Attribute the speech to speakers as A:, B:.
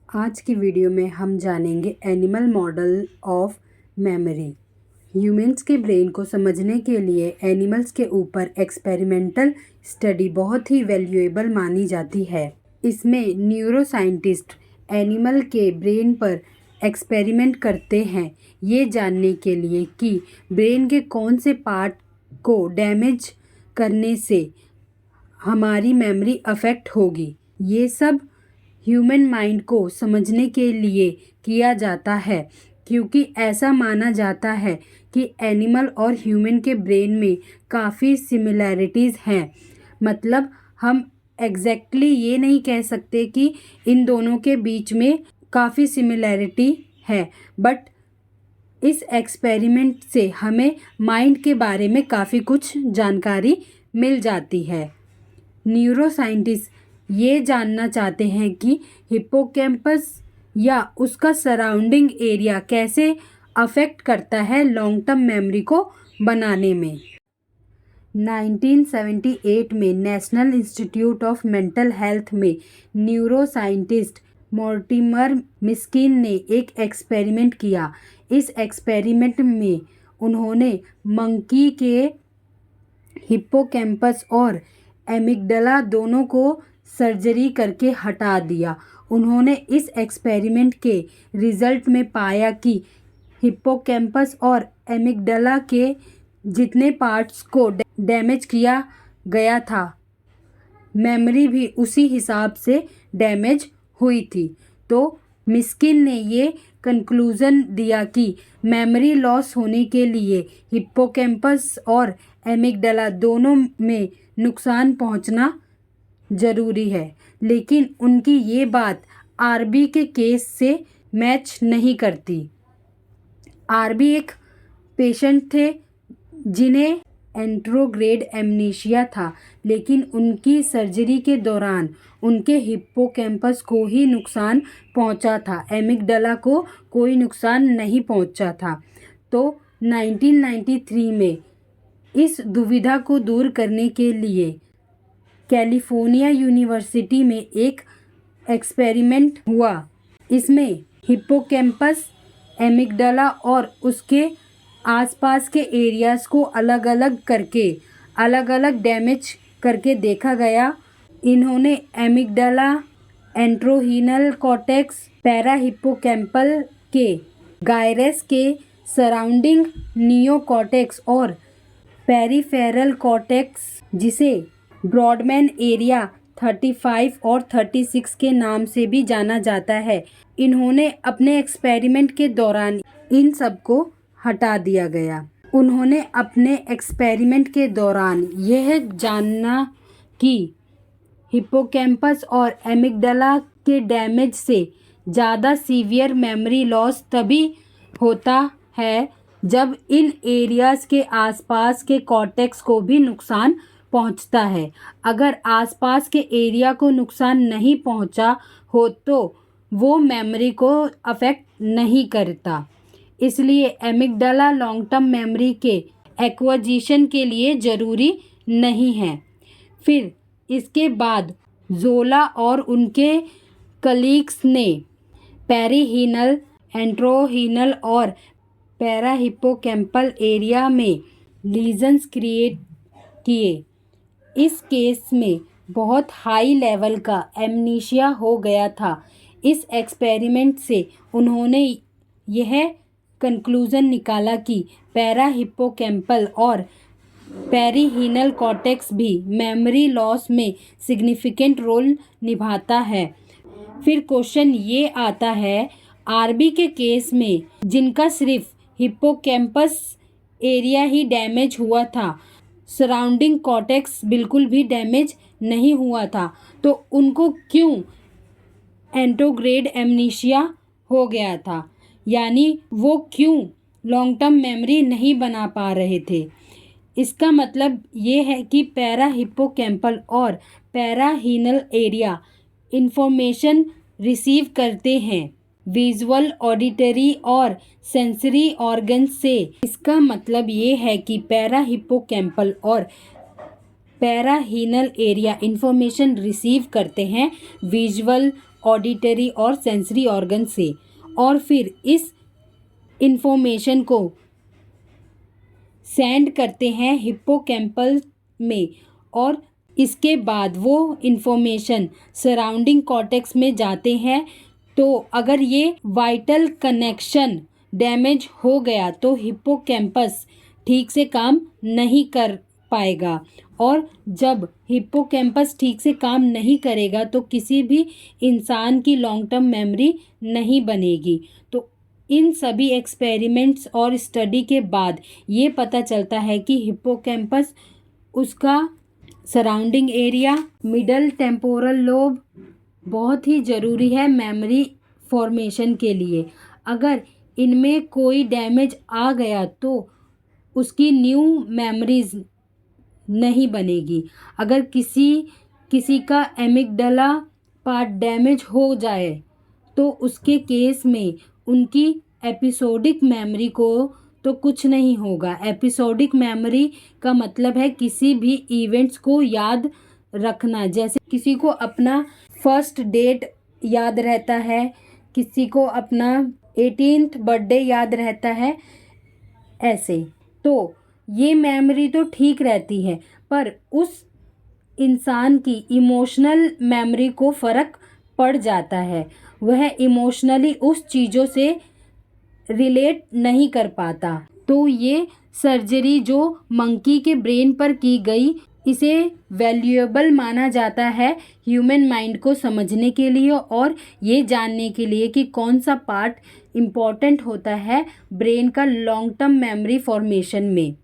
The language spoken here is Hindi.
A: आज की वीडियो में हम जानेंगे animal model of memory. Humans के ब्रेन को समझने के लिए एनिमल्स के ऊपर एक्सपेरिमेंटल स्टडी बहुत ही वैल्यूएबल मानी जाती है। इसमें न्यूरोसाइंटिस्ट एनिमल के ब्रेन पर एक्सपेरिमेंट करते हैं ये जानने के लिए कि ब्रेन के कौन से पार्ट को डैमेज करने से हमारी मेमोरी अफेक्ट होगी। ये सब ह्यूमन माइंड को समझने के लिए किया जाता है, क्योंकि ऐसा माना जाता है कि एनिमल और ह्यूमन के ब्रेन में काफ़ी सिमिलैरिटीज़ हैं। मतलब हम एग्जैक्टली ये नहीं कह सकते कि इन दोनों के बीच में काफ़ी सिमिलैरिटी है, बट इस एक्सपेरिमेंट से हमें माइंड के बारे में काफ़ी कुछ जानकारी मिल जाती है। न्यूरोसाइंटिस्ट ये जानना चाहते हैं कि हिप्पोकैम्पस या उसका सराउंडिंग एरिया कैसे अफेक्ट करता है लॉन्ग टर्म मेमोरी को बनाने में। 1978 में national institute of mental health में न्यूरोसाइंटिस्ट मॉर्टिमर मिस्किन ने एक एक्सपेरिमेंट किया। इस एक्सपेरिमेंट में उन्होंने मंकी के हिप्पोकैम्पस और एमिगडाला दोनों को सर्जरी करके हटा दिया। उन्होंने इस एक्सपेरिमेंट के रिजल्ट में पाया कि हिप्पोकैम्पस और एमिगडाला के जितने पार्ट्स को डैमेज किया गया था, मेमोरी भी उसी हिसाब से डैमेज हुई थी। तो मिस्किन ने ये कंक्लूज़न दिया कि मेमोरी लॉस होने के लिए हिप्पोकैम्पस और एमिगडाला दोनों में नुकसान पहुंचना ज़रूरी है। लेकिन उनकी ये बात आरबी के केस से मैच नहीं करती। आरबी एक पेशेंट थे जिन्हें एंट्रोग्रेड एमनीशिया था, लेकिन उनकी सर्जरी के दौरान उनके हिप्पोकैम्पस को ही नुकसान पहुंचा था, एमिगडाला को कोई नुकसान नहीं पहुंचा था। तो 1993 में इस दुविधा को दूर करने के लिए कैलिफोर्निया यूनिवर्सिटी में एक एक्सपेरिमेंट हुआ। इसमें हिप्पोकैम्पस, एमिगडाला और उसके आसपास के एरियाज़ को अलग अलग डैमेज करके देखा गया। इन्होंने एमिगडाला, एंट्रोहीनल कॉर्टेक्स, पैराहिप्पोकैम्पल के गायरस के सराउंडिंग नियोकॉर्टेक्स और पेरिफेरल कॉर्टेक्स, जिसे ब्रॉडमैन एरिया 35 और 36 के नाम से भी जाना जाता है, इन्होंने अपने एक्सपेरिमेंट के दौरान इन सब को हटा दिया गया। उन्होंने अपने एक्सपेरिमेंट के दौरान यह जानना कि हिप्पोकैम्पस और एमिगडाला के डैमेज से ज़्यादा सीवियर मेमोरी लॉस तभी होता है जब इन एरियाज़ के आसपास के कॉर्टेक्स को भी नुकसान पहुंचता है। अगर आसपास के एरिया को नुकसान नहीं पहुंचा हो तो वो मेमोरी को अफेक्ट नहीं करता। इसलिए एमिगडाला लॉन्ग टर्म मेमोरी के एक्विजिशन के लिए ज़रूरी नहीं है। फिर इसके बाद जोला और उनके कलीग्स ने पेरिहीनल, एंट्रोहीनल और पैराहिप्पोकैम्पल एरिया में लीजन्स क्रिएट किए। इस केस में बहुत हाई लेवल का एमनीशिया हो गया था। इस एक्सपेरिमेंट से उन्होंने यह कंक्लूज़न निकाला कि पैराहिप्पोकैम्पल और पेरिहीनल कॉर्टेक्स भी मेमोरी लॉस में सिग्निफिकेंट रोल निभाता है। फिर क्वेश्चन ये आता है, आरबी के केस में जिनका सिर्फ हिप्पोकैम्पस एरिया ही डैमेज हुआ था, सराउंडिंग कॉर्टेक्स बिल्कुल भी डैमेज नहीं हुआ था, तो उनको क्यों एंट्रोग्रेड एमनीशिया हो गया था, यानी वो क्यों लॉन्ग टर्म मेमोरी नहीं बना पा रहे थे। इसका मतलब ये है कि पैराहिप्पोकैम्पल और पैराहीनल एरिया इंफॉर्मेशन रिसीव करते हैं विजुअल, ऑडिटरी और सेंसरी ऑर्गन्स से। इसका मतलब ये है कि पैराहिप्पोकैम्पल और पैराहीनल एरिया इंफॉर्मेशन रिसीव करते हैं विजुअल, ऑडिटरी और सेंसरी ऑर्गन से, और फिर इस इंफॉर्मेशन को सेंड करते हैं हिप्पोकैम्पल में, और इसके बाद वो इंफॉर्मेशन सराउंडिंग कॉर्टेक्स में जाते हैं। तो अगर ये वाइटल कनेक्शन डैमेज हो गया तो हिप्पोकैम्पस ठीक से काम नहीं कर पाएगा, और जब हिप्पोकैम्पस ठीक से काम नहीं करेगा तो किसी भी इंसान की लॉन्ग टर्म मेमोरी नहीं बनेगी। तो इन सभी एक्सपेरिमेंट्स और स्टडी के बाद ये पता चलता है कि हिप्पोकैम्पस, उसका surrounding area, middle temporal lobe बहुत ही ज़रूरी है मेमोरी फॉर्मेशन के लिए। अगर इनमें कोई डैमेज आ गया तो उसकी न्यू मेमोरीज नहीं बनेगी। अगर किसी का एमिगडाला पार्ट डैमेज हो जाए तो उसके केस में उनकी एपिसोडिक मेमोरी को तो कुछ नहीं होगा। एपिसोडिक मेमोरी का मतलब है किसी भी इवेंट्स को याद रखना, जैसे किसी को अपना फर्स्ट डेट याद रहता है, किसी को अपना 18th बर्थडे याद रहता है, ऐसे। तो ये मेमोरी तो ठीक रहती है, पर उस इंसान की इमोशनल मेमोरी को फ़र्क पड़ जाता है। वह इमोशनली उस चीज़ों से रिलेट नहीं कर पाता। तो ये सर्जरी जो मंकी के ब्रेन पर की गई, इसे वैल्यूएबल माना जाता है ह्यूमन माइंड को समझने के लिए, और ये जानने के लिए कि कौन सा पार्ट इम्पॉर्टेंट होता है ब्रेन का लॉन्ग टर्म मेमोरी फॉर्मेशन में।